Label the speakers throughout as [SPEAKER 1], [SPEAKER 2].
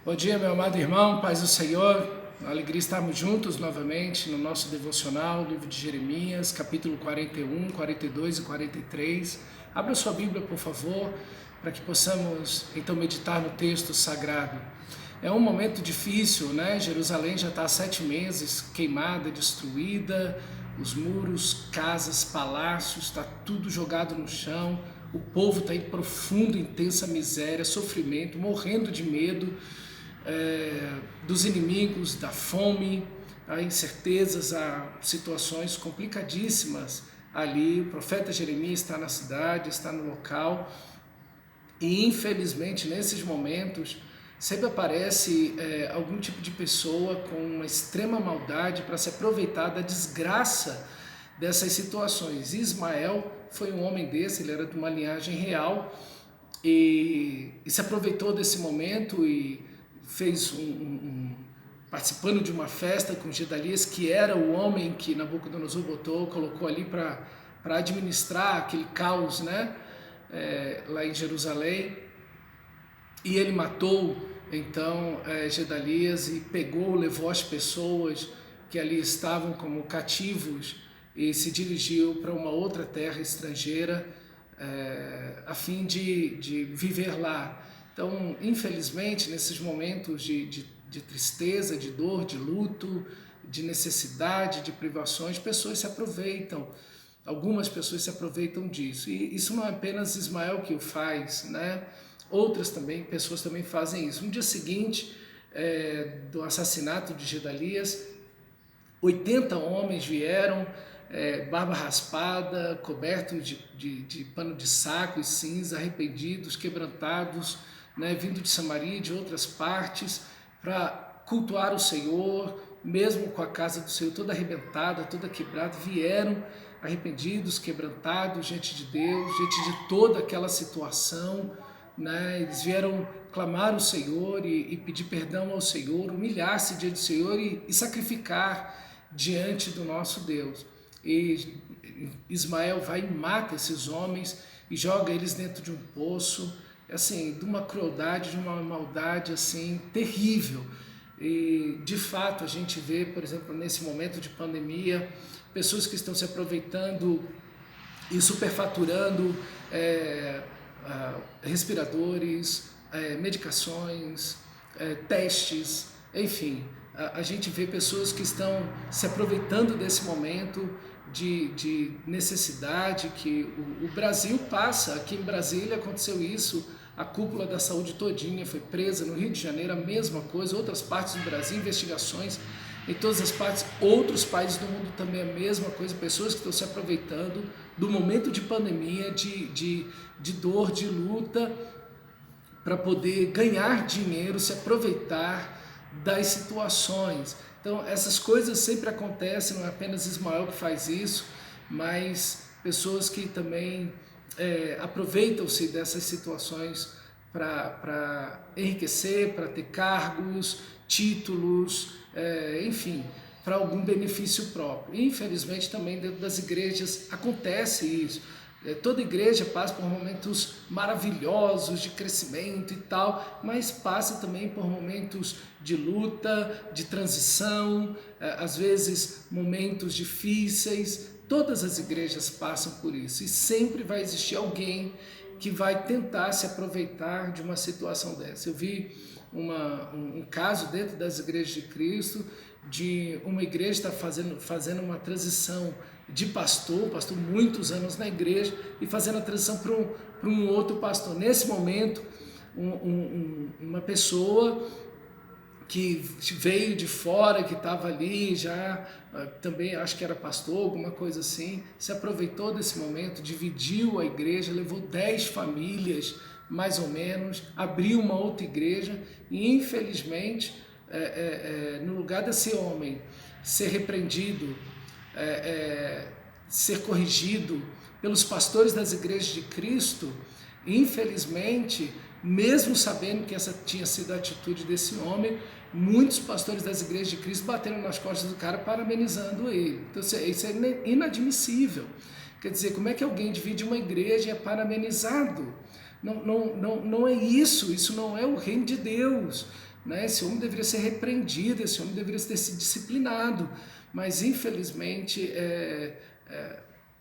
[SPEAKER 1] Bom dia, meu amado irmão, paz do Senhor. Uma alegria estarmos juntos novamente no nosso devocional, livro de Jeremias, capítulo 41, 42 e 43. Abra sua Bíblia, por favor, para que possamos então meditar no texto sagrado. É um momento difícil, né? Jerusalém já está há 7 meses queimada, destruída, os muros, casas, palácios, está tudo jogado no chão. O povo está em profunda, intensa miséria, sofrimento, morrendo de medo dos inimigos, da fome, há incertezas, há situações complicadíssimas ali. O profeta Jeremias está na cidade, está no local e infelizmente nesses momentos sempre aparece algum tipo de pessoa com uma extrema maldade para se aproveitar da desgraça dessas situações. Ismael foi um homem desse, ele era de uma linhagem real e se aproveitou desse momento e fez participando de uma festa com Gedalias, que era o homem que Nabucodonosor colocou ali para administrar aquele caos, né? Lá em Jerusalém. E ele matou então Gedalias e levou as pessoas que ali estavam como cativos e se dirigiu para uma outra terra estrangeira a fim de viver lá. Então, infelizmente, nesses momentos de tristeza, de dor, de luto, de necessidade, de privações, pessoas se aproveitam. Algumas pessoas se aproveitam disso. E isso não é apenas Ismael que o faz, né? Outras também, pessoas também fazem isso. No dia seguinte do assassinato de Gedalias, 80 homens vieram, barba raspada, cobertos de pano de saco e cinza, arrependidos, quebrantados, né, vindo de Samaria e de outras partes, para cultuar o Senhor, mesmo com a casa do Senhor toda arrebentada, toda quebrada, vieram arrependidos, quebrantados diante de Deus, diante de toda aquela situação, né? Eles vieram clamar ao Senhor e pedir perdão ao Senhor, humilhar-se diante do Senhor e sacrificar diante do nosso Deus. E Ismael vai e mata esses homens e joga eles dentro de um poço, assim, de uma crueldade, de uma maldade assim terrível. E de fato a gente vê, por exemplo, nesse momento de pandemia, pessoas que estão se aproveitando e superfaturando respiradores, medicações, testes, enfim. A gente vê pessoas que estão se aproveitando desse momento de necessidade que o Brasil passa. Aqui em Brasília aconteceu isso, a cúpula da saúde todinha foi presa, no Rio de Janeiro a mesma coisa, outras partes do Brasil, investigações em todas as partes, outros países do mundo também a mesma coisa, pessoas que estão se aproveitando do momento de pandemia, de dor, de luta, para poder ganhar dinheiro, se aproveitar das situações. Então essas coisas sempre acontecem, não é apenas Ismael que faz isso, mas pessoas que também aproveitam-se dessas situações para enriquecer, para ter cargos, títulos, enfim, para algum benefício próprio. Infelizmente também dentro das igrejas acontece isso. Toda igreja passa por momentos maravilhosos de crescimento e tal, mas passa também por momentos de luta, de transição, às vezes momentos difíceis. Todas as igrejas passam por isso e sempre vai existir alguém que vai tentar se aproveitar de uma situação dessa. Eu vi um caso dentro das igrejas de Cristo, de uma igreja estar fazendo uma transição de pastor muitos anos na igreja e fazendo a transição para um outro pastor. Nesse momento, uma pessoa que veio de fora, que estava ali já, também acho que era pastor, alguma coisa assim, se aproveitou desse momento, dividiu a igreja, levou 10 famílias, mais ou menos, abriu uma outra igreja e infelizmente, no lugar desse homem ser repreendido, ser corrigido pelos pastores das igrejas de Cristo, infelizmente, mesmo sabendo que essa tinha sido a atitude desse homem, muitos pastores das igrejas de Cristo bateram nas costas do cara parabenizando ele. Então isso é inadmissível. Quer dizer, como é que alguém divide uma igreja e é parabenizado? Não é isso não é o reino de Deus. né? Esse homem deveria ser repreendido, esse homem deveria ser disciplinado, mas infelizmente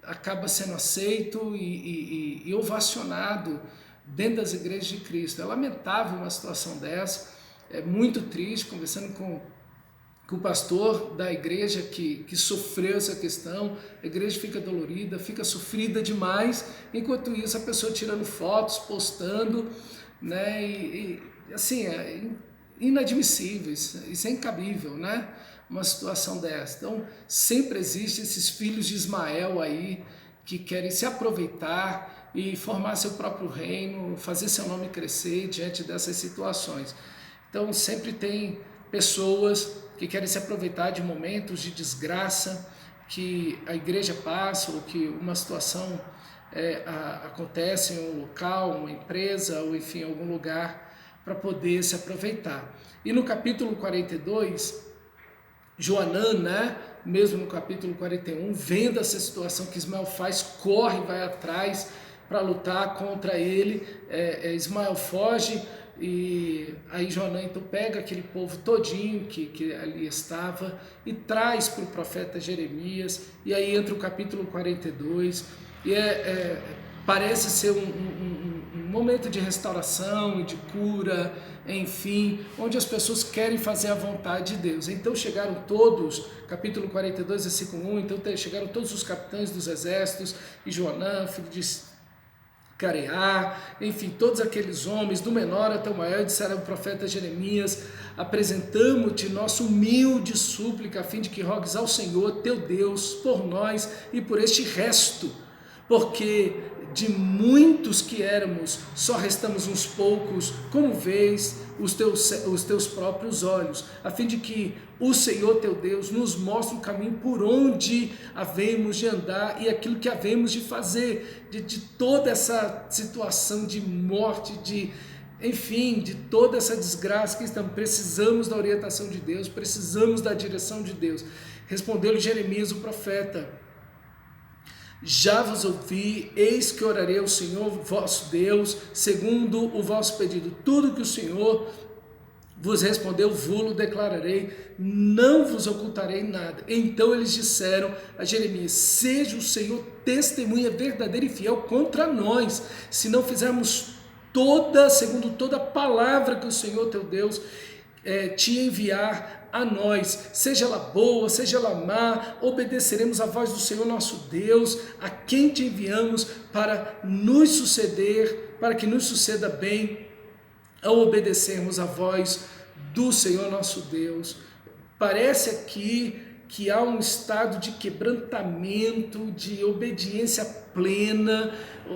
[SPEAKER 1] acaba sendo aceito e ovacionado dentro das igrejas de Cristo. É lamentável uma situação dessa, é muito triste, conversando com o pastor da igreja que sofreu essa questão, a igreja fica dolorida, fica sofrida demais, enquanto isso a pessoa tirando fotos, postando, né, e assim, é inadmissível, isso é incabível, né, uma situação dessa. Então sempre existem esses filhos de Ismael aí, que querem se aproveitar e formar seu próprio reino, fazer seu nome crescer diante dessas situações. Então sempre tem pessoas que querem se aproveitar de momentos de desgraça que a igreja passa, ou que uma situação acontece em um local, uma empresa, ou enfim, em algum lugar, para poder se aproveitar. E no capítulo 42, Joanã, né, mesmo no capítulo 41, vendo essa situação que Ismael faz, corre, vai atrás para lutar contra ele. Ismael foge, e aí Joanã então pega aquele povo todinho que ali estava e traz para o profeta Jeremias, e aí entra o capítulo 42, e parece ser um momento de restauração e de cura, enfim, onde as pessoas querem fazer a vontade de Deus. Então chegaram todos, capítulo 42, versículo 1, então chegaram todos os capitães dos exércitos, e Joanã, filho de Careá, enfim, todos aqueles homens, do menor até o maior, disseram ao profeta Jeremias: apresentamo-te nossa humilde súplica, a fim de que rogues ao Senhor teu Deus por nós e por este resto, porque de muitos que éramos, só restamos uns poucos, como vês os teus próprios olhos, a fim de que o Senhor teu Deus nos mostre o caminho por onde havemos de andar e aquilo que havemos de fazer, de toda essa situação de morte, enfim, de toda essa desgraça que estamos. Precisamos da orientação de Deus, precisamos da direção de Deus. Respondeu-lhe Jeremias o profeta: já vos ouvi, eis que orarei ao Senhor vosso Deus, segundo o vosso pedido. Tudo que o Senhor vos respondeu, vos declararei, não vos ocultarei nada. Então eles disseram a Jeremias: seja o Senhor testemunha verdadeira e fiel contra nós, se não fizermos segundo toda a palavra que o Senhor teu Deus te enviar a nós, seja ela boa, seja ela má, obedeceremos a voz do Senhor nosso Deus, a quem te enviamos para nos suceder, para que nos suceda bem, ao obedecermos a voz do Senhor nosso Deus. Parece aqui que há um estado de quebrantamento, de obediência plena,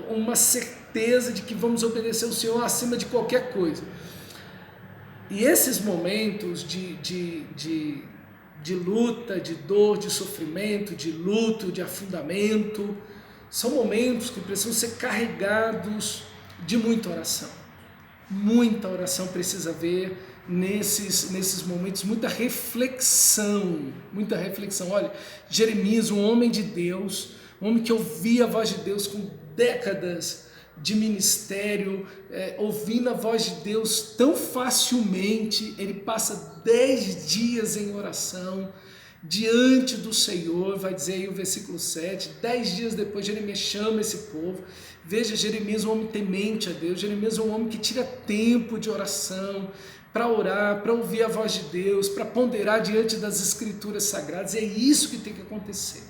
[SPEAKER 1] uma certeza de que vamos obedecer ao Senhor acima de qualquer coisa. E esses momentos de luta, de dor, de sofrimento, de luto, de afundamento, são momentos que precisam ser carregados de muita oração. Muita oração precisa haver nesses momentos, muita reflexão. Olha, Jeremias, um homem de Deus, um homem que ouvia a voz de Deus com décadas de ministério, ouvindo a voz de Deus tão facilmente, ele passa 10 dias em oração diante do Senhor. Vai dizer aí o versículo 7, 10 dias depois Jeremias chama esse povo. Veja, Jeremias é um homem temente a Deus, Jeremias é um homem que tira tempo de oração, para orar, para ouvir a voz de Deus, para ponderar diante das escrituras sagradas. É isso que tem que acontecer.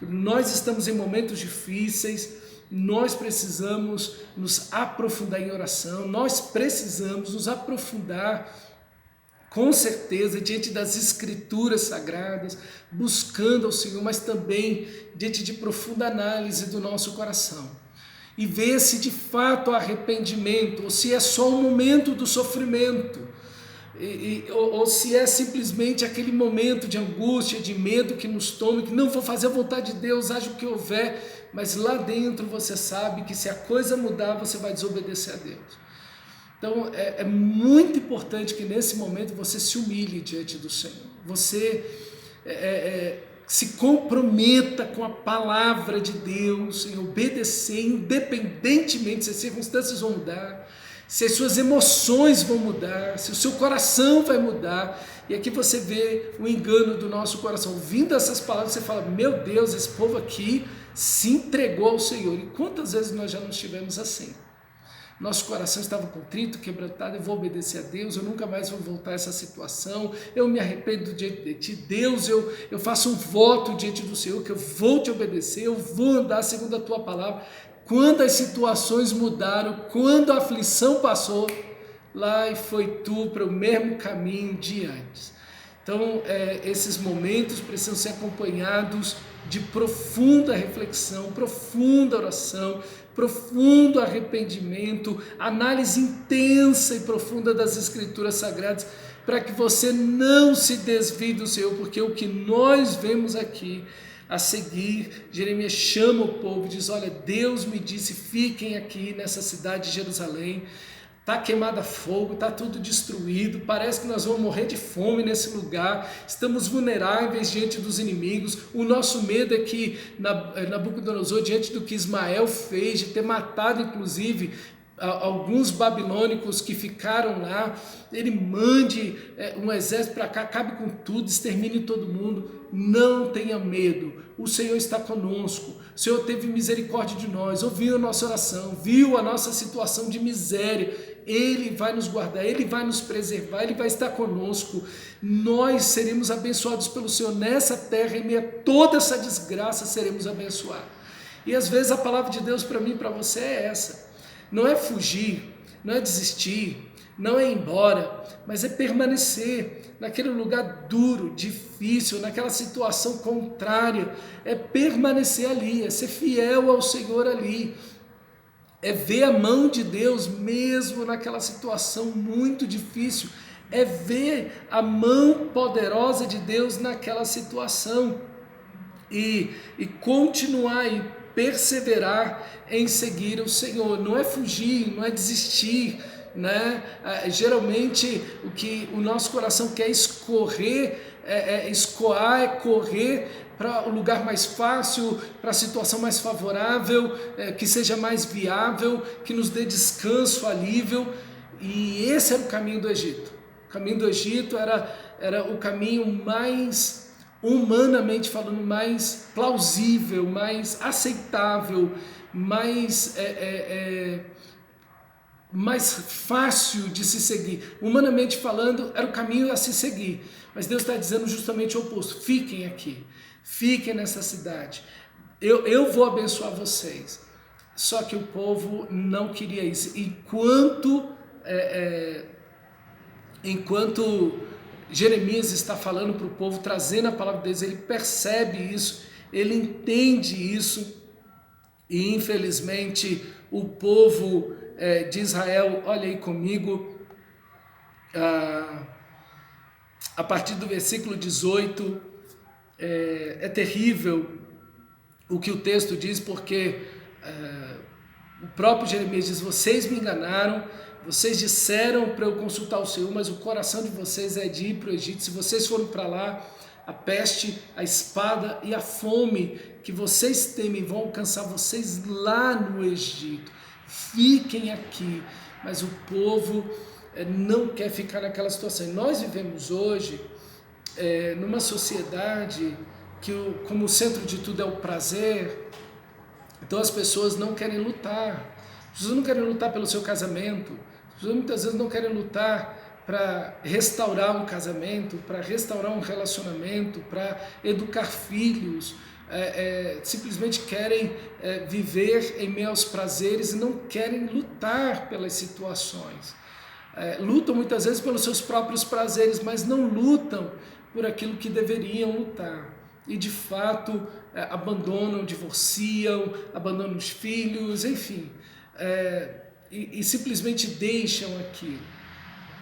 [SPEAKER 1] Nós estamos em momentos difíceis, nós precisamos nos aprofundar em oração, nós precisamos nos aprofundar com certeza diante das escrituras sagradas, buscando ao Senhor, mas também diante de profunda análise do nosso coração, e ver se de fato há arrependimento, ou se é só um momento do sofrimento, ou se é simplesmente aquele momento de angústia, de medo que nos toma, que não vou fazer a vontade de Deus, haja o que houver, mas lá dentro você sabe que se a coisa mudar, você vai desobedecer a Deus. Então é muito importante que nesse momento você se humilhe diante do Senhor, você se comprometa com a palavra de Deus, em obedecer independentemente se as circunstâncias vão mudar, se as suas emoções vão mudar, se o seu coração vai mudar. E aqui você vê o engano do nosso coração. Ouvindo essas palavras, você fala, meu Deus, esse povo aqui se entregou ao Senhor. E quantas vezes nós já não estivemos assim? Nosso coração estava contrito, quebrantado, eu vou obedecer a Deus, eu nunca mais vou voltar a essa situação, eu me arrependo diante de Ti. Deus, eu faço um voto diante do Senhor, que eu vou Te obedecer, eu vou andar segundo a Tua palavra. Quando as situações mudaram, quando a aflição passou, lá e foi tu para o mesmo caminho de antes. Então, esses momentos precisam ser acompanhados de profunda reflexão, profunda oração, profundo arrependimento, análise intensa e profunda das Escrituras Sagradas, para que você não se desvie do Senhor, porque o que nós vemos aqui a seguir, Jeremias chama o povo e diz, olha, Deus me disse, fiquem aqui nessa cidade de Jerusalém, está queimada a fogo, está tudo destruído, parece que nós vamos morrer de fome nesse lugar, estamos vulneráveis diante dos inimigos, o nosso medo é que Nabucodonosor, diante do que Ismael fez, de ter matado inclusive alguns babilônicos que ficaram lá, ele mande um exército para cá, acabe com tudo, extermine todo mundo. Não tenha medo, o Senhor está conosco, o Senhor teve misericórdia de nós, ouviu a nossa oração, viu a nossa situação de miséria, Ele vai nos guardar, Ele vai nos preservar, Ele vai estar conosco, nós seremos abençoados pelo Senhor nessa terra, em meio a toda essa desgraça seremos abençoados. E às vezes a palavra de Deus para mim e para você é essa, não é fugir, não é desistir, não é ir embora, mas é permanecer naquele lugar duro, difícil, naquela situação contrária, é permanecer ali, é ser fiel ao Senhor ali, é ver a mão de Deus mesmo naquela situação muito difícil, é ver a mão poderosa de Deus naquela situação e continuar e perseverar em seguir o Senhor, não é fugir, não é desistir, né? Geralmente o que o nosso coração quer escoar, é correr para o lugar mais fácil, para a situação mais favorável, que seja mais viável, que nos dê descanso, alívio, e esse era o caminho do Egito. O caminho do Egito era o caminho mais, humanamente falando, mais plausível, mais aceitável, mais fácil de se seguir. Humanamente falando, era o caminho a se seguir. Mas Deus está dizendo justamente o oposto. Fiquem aqui, fiquem nessa cidade. Eu vou abençoar vocês. Só que o povo não queria isso. Enquanto Jeremias está falando para o povo, trazendo a palavra de Deus, ele percebe isso, ele entende isso, e infelizmente o povo de Israel, olha aí comigo, a partir do versículo 18, é terrível o que o texto diz, porque o próprio Jeremias diz, vocês me enganaram, vocês disseram para eu consultar o Senhor, mas o coração de vocês é de ir para o Egito. Se vocês foram para lá, a peste, a espada e a fome que vocês temem vão alcançar vocês lá no Egito. Fiquem aqui. Mas o povo não quer ficar naquela situação. E nós vivemos hoje numa sociedade que como o centro de tudo é o prazer, então as pessoas não querem lutar. As pessoas não querem lutar pelo seu casamento. As pessoas muitas vezes não querem lutar para restaurar um casamento, para restaurar um relacionamento, para educar filhos. Simplesmente querem viver em meio aos prazeres e não querem lutar pelas situações. Lutam muitas vezes pelos seus próprios prazeres, mas não lutam por aquilo que deveriam lutar. E de fato abandonam, divorciam, abandonam os filhos, enfim, e simplesmente deixam aquilo.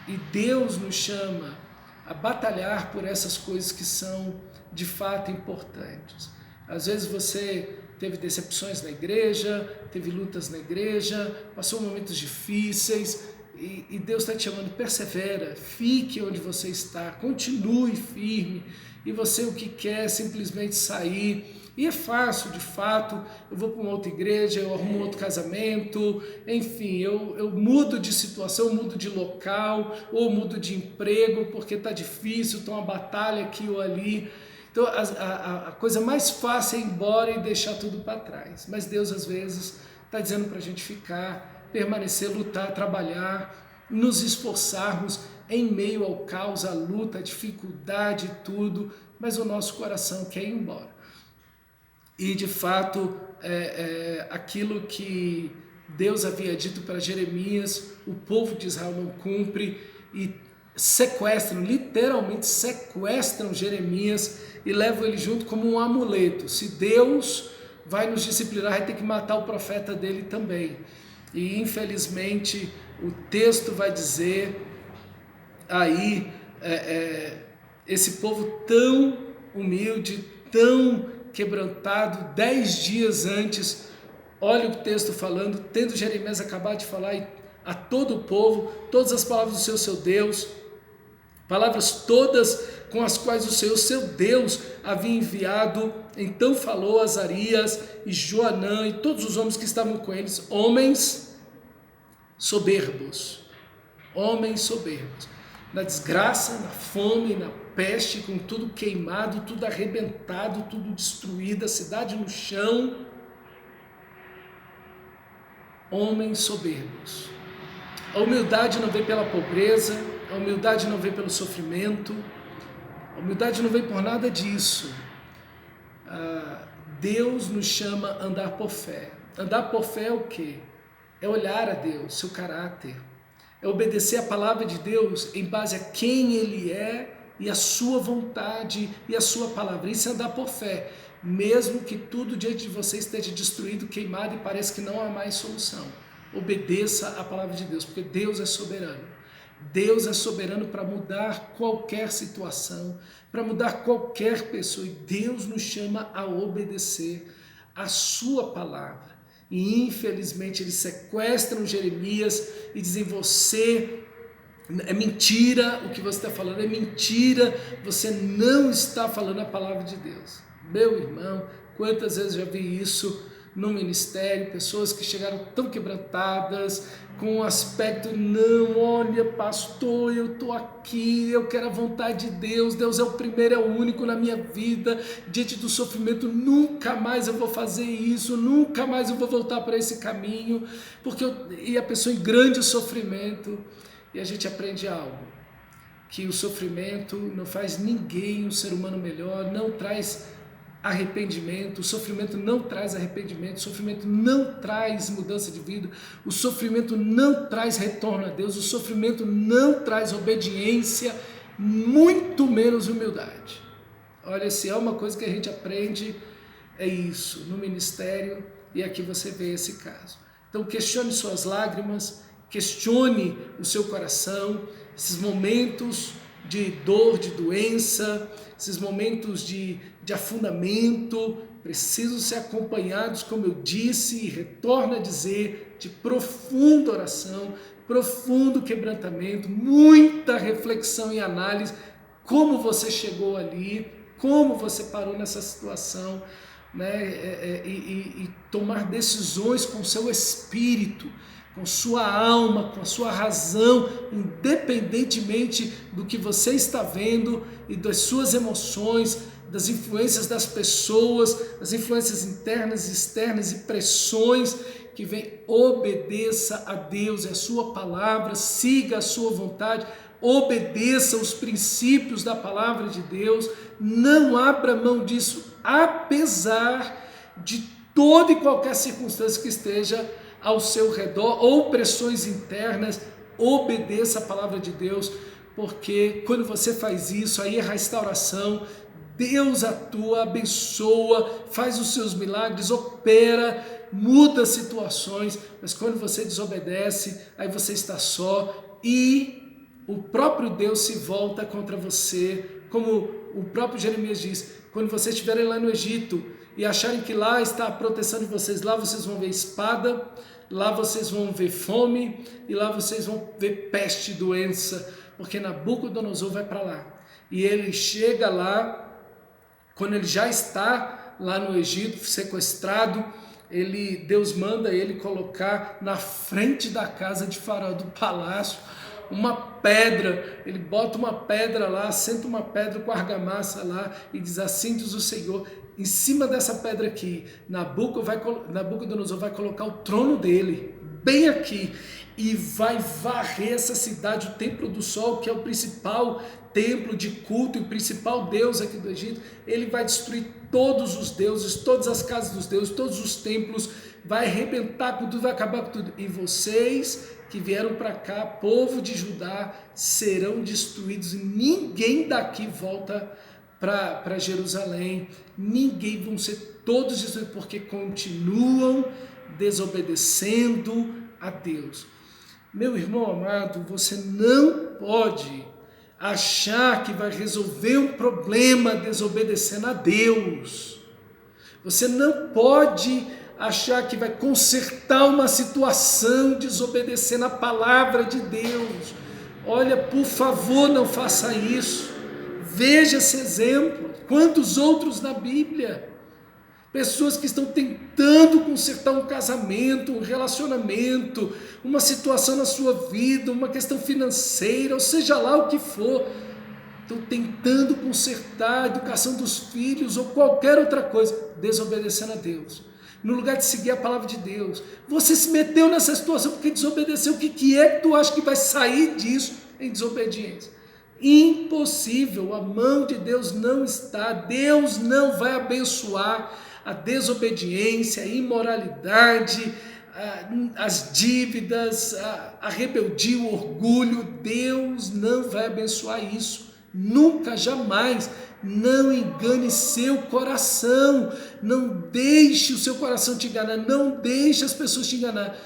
[SPEAKER 1] E Deus nos chama a batalhar por essas coisas que são de fato importantes. Às vezes você teve decepções na igreja, teve lutas na igreja, passou momentos difíceis, e Deus está te chamando, persevera, fique onde você está, continue firme, e você o que quer é simplesmente sair E é fácil, de fato, eu vou para uma outra igreja, eu arrumo outro casamento, enfim, eu mudo de situação, eu mudo de local, ou mudo de emprego, porque está difícil, está uma batalha aqui ou ali. Então a coisa mais fácil é ir embora e deixar tudo para trás. Mas Deus às vezes está dizendo para a gente ficar, permanecer, lutar, trabalhar, nos esforçarmos em meio ao caos, à luta, à dificuldade, tudo, mas o nosso coração quer ir embora. E de fato, aquilo que Deus havia dito para Jeremias, o povo de Israel não cumpre e sequestram, literalmente sequestram Jeremias e levam ele junto como um amuleto. Se Deus vai nos disciplinar, vai ter que matar o profeta dele também. E infelizmente o texto vai dizer aí, esse povo tão humilde, tão quebrantado, 10 dias antes, olha o texto falando, tendo Jeremias acabado de falar a todo o povo, todas as palavras do seu Deus, palavras todas com as quais o Senhor, seu Deus, havia enviado. Então falou Azarias e Joanã e todos os homens que estavam com eles, homens soberbos, na desgraça, na fome, na peste, com tudo queimado, tudo arrebentado, tudo destruído, a cidade no chão. Homens soberbos. A humildade não vem pela pobreza, a humildade não vem pelo sofrimento, a humildade não vem por nada disso. Deus nos chama a andar por fé. Andar por fé é o quê? É olhar a Deus, seu caráter. É obedecer a palavra de Deus em base a quem Ele é e a sua vontade e a sua palavra. Isso é andar por fé, mesmo que tudo diante de você esteja destruído, queimado e pareça que não há mais solução. Obedeça a palavra de Deus, porque Deus é soberano. Deus é soberano para mudar qualquer situação, para mudar qualquer pessoa, e Deus nos chama a obedecer a sua palavra. E infelizmente eles sequestram Jeremias e dizem: você, é mentira o que você está falando, é mentira, você não está falando a palavra de Deus. Meu irmão, quantas vezes já vi isso no ministério, pessoas que chegaram tão quebrantadas, com um aspecto: não, olha pastor, eu estou aqui, eu quero a vontade de Deus, Deus é o primeiro, é o único na minha vida, diante do sofrimento, nunca mais eu vou fazer isso, nunca mais eu vou voltar para esse caminho, e a pessoa em grande sofrimento. E a gente aprende algo, que o sofrimento não faz ninguém um ser humano melhor, não traz arrependimento, o sofrimento não traz arrependimento, o sofrimento não traz mudança de vida, o sofrimento não traz retorno a Deus, o sofrimento não traz obediência, muito menos humildade. Olha, se é uma coisa que a gente aprende, é isso, no ministério, e aqui você vê esse caso. Então questione suas lágrimas, questione o seu coração, esses momentos de dor, de doença, esses momentos de afundamento, precisam ser acompanhados, como eu disse e retorno a dizer, de profunda oração, profundo quebrantamento, muita reflexão e análise, como você chegou ali, como você parou nessa situação, né? E tomar decisões com o seu espírito, com sua alma, com a sua razão, independentemente do que você está vendo e das suas emoções, das influências das pessoas, das influências internas e externas e pressões que vem. Obedeça a Deus e a sua palavra, siga a sua vontade, obedeça os princípios da palavra de Deus, não abra mão disso, apesar de toda e qualquer circunstância que esteja ao seu redor, ou pressões internas. Obedeça a palavra de Deus, porque quando você faz isso, aí é restauração, Deus atua, abençoa, faz os seus milagres, opera, muda situações, mas quando você desobedece, aí você está só e o próprio Deus se volta contra você, como o próprio Jeremias diz: quando vocês estiverem lá no Egito e acharem que lá está a proteção de vocês, lá vocês vão ver espada, lá vocês vão ver fome e lá vocês vão ver peste e doença, porque Nabucodonosor vai para lá. E ele chega lá, quando ele já está lá no Egito, sequestrado, Deus manda ele colocar na frente da casa de Faraó, do palácio, uma pedra. Ele bota uma pedra lá, senta uma pedra com argamassa lá e diz: assim diz o Senhor, em cima dessa pedra aqui, Nabucodonosor vai colocar o trono dele, bem aqui, e vai varrer essa cidade, o Templo do Sol, que é o principal templo de culto e o principal deus aqui do Egito. Ele vai destruir todos os deuses, todas as casas dos deuses, todos os templos, vai arrebentar com tudo, vai acabar com tudo. E vocês que vieram para cá, povo de Judá, serão destruídos, e ninguém daqui volta para Jerusalém, ninguém, vão ser todos destruídos, porque continuam desobedecendo a Deus. Meu irmão amado, você não pode achar que vai resolver um problema desobedecendo a Deus. Você não pode achar que vai consertar uma situação desobedecendo a palavra de Deus. Olha, por favor, não faça isso. Veja esse exemplo. Quantos outros na Bíblia? Pessoas que estão tentando consertar um casamento, um relacionamento, uma situação na sua vida, uma questão financeira, ou seja lá o que for, estão tentando consertar a educação dos filhos ou qualquer outra coisa, desobedecendo a Deus. No lugar de seguir a palavra de Deus, você se meteu nessa situação porque desobedeceu. O que é que tu acha que vai sair disso em desobediência? Impossível, a mão de Deus não está, Deus não vai abençoar a desobediência, a imoralidade, as dívidas, a rebeldia, o orgulho. Deus não vai abençoar isso, nunca, jamais. Não engane seu coração, não deixe o seu coração te enganar, não deixe as pessoas te enganar.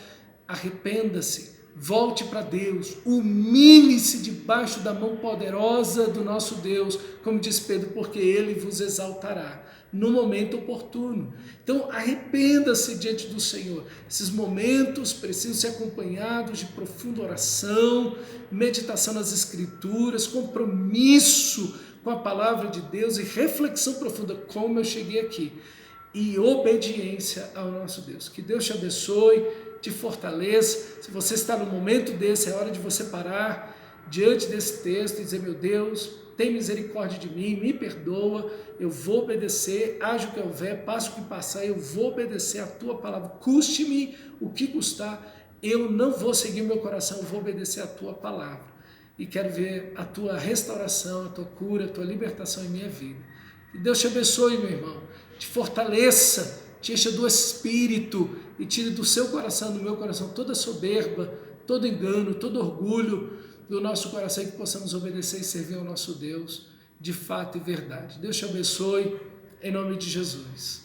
[SPEAKER 1] Arrependa-se, volte para Deus, humilhe-se debaixo da mão poderosa do nosso Deus, como diz Pedro, porque Ele vos exaltará no momento oportuno. Então arrependa-se diante do Senhor. Esses momentos precisam ser acompanhados de profunda oração, meditação nas Escrituras, compromisso com a palavra de Deus e reflexão profunda, como eu cheguei aqui, e obediência ao nosso Deus. Que Deus te abençoe, te fortaleça. Se você está no momento desse, é hora de você parar diante desse texto e dizer: meu Deus, tem misericórdia de mim, me perdoa, eu vou obedecer, haja o que houver, passe o que passar, eu vou obedecer a tua palavra, custe-me o que custar, eu não vou seguir o meu coração, eu vou obedecer a tua palavra. E quero ver a tua restauração, a tua cura, a tua libertação em minha vida. Que Deus te abençoe, meu irmão, te fortaleça, te encha do Espírito e tire do seu coração, do meu coração, toda soberba, todo engano, todo orgulho do nosso coração, e que possamos obedecer e servir ao nosso Deus de fato e verdade. Deus te abençoe, em nome de Jesus.